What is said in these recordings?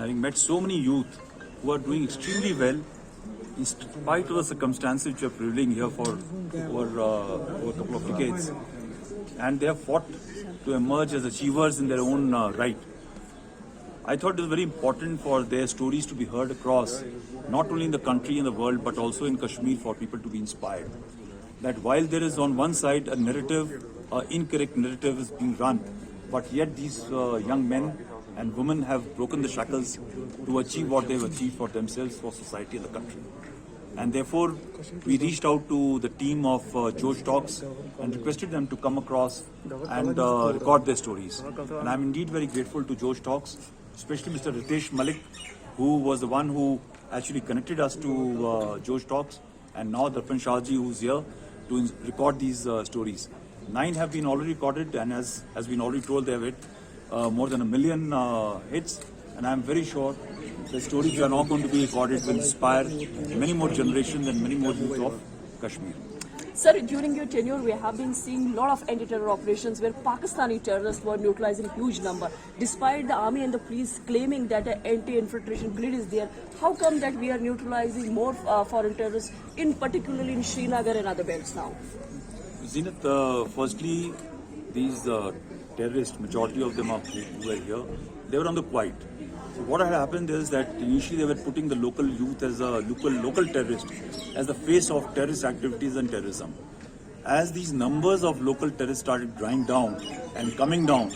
having met so many youth who are doing extremely well in spite of the circumstances which are prevailing here for over a couple of decades, and they have fought to emerge as achievers in their own right. I thought it was very important for their stories to be heard across, not only in the country and the world, but also in Kashmir, for people to be inspired. That while there is on one side a narrative, incorrect narrative is being run, but yet these young men and women have broken the shackles to achieve what they have achieved for themselves, for society and the country. And therefore, we reached out to the team of George Talks and requested them to come across and record their stories. And I'm indeed very grateful to George Talks, especially Mr. Ritesh Malik, who was the one who actually connected us to George Talks, and now Darpan Shahji, who's here to record these stories. 9 have been already recorded, and as has been already told, they have hit more than 1 million hits. And I'm very sure the stories which are now going to be recorded will inspire many more generations and many more youth of Kashmir. Sir, during your tenure, we have been seeing a lot of anti-terror operations where Pakistani terrorists were neutralizing huge number. Despite the army and the police claiming that an anti-infiltration grid is there, how come that we are neutralizing more foreign terrorists, in particularly in Srinagar and other belts now? Zenith, firstly, these terrorists, majority of them who were here, they were on the quiet. So what had happened is that initially they were putting the local youth as a local terrorist, as the face of terrorist activities and terrorism. As these numbers of local terrorists started drying down and coming down,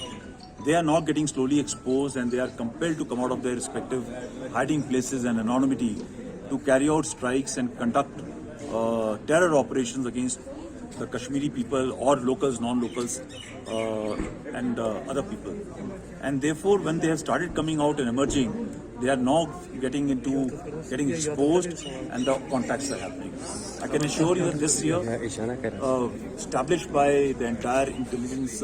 they are now getting slowly exposed, and they are compelled to come out of their respective hiding places and anonymity to carry out strikes and conduct terror operations against the Kashmiri people or locals, non-locals, and other people. And therefore, when they have started coming out and emerging, they are now getting exposed, and the contacts are happening. I can assure you that this year, established by the entire intelligence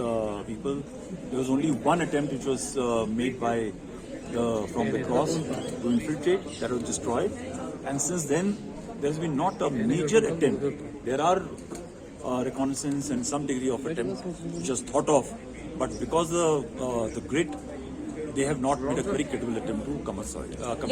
people, there was only one attempt which was made by from the cross to infiltrate, that was destroyed. And since then, there has been not a major attempt. There are reconnaissance and some degree of attempt which was thought of, but because the grid, they have not made a very credible attempt to come aside.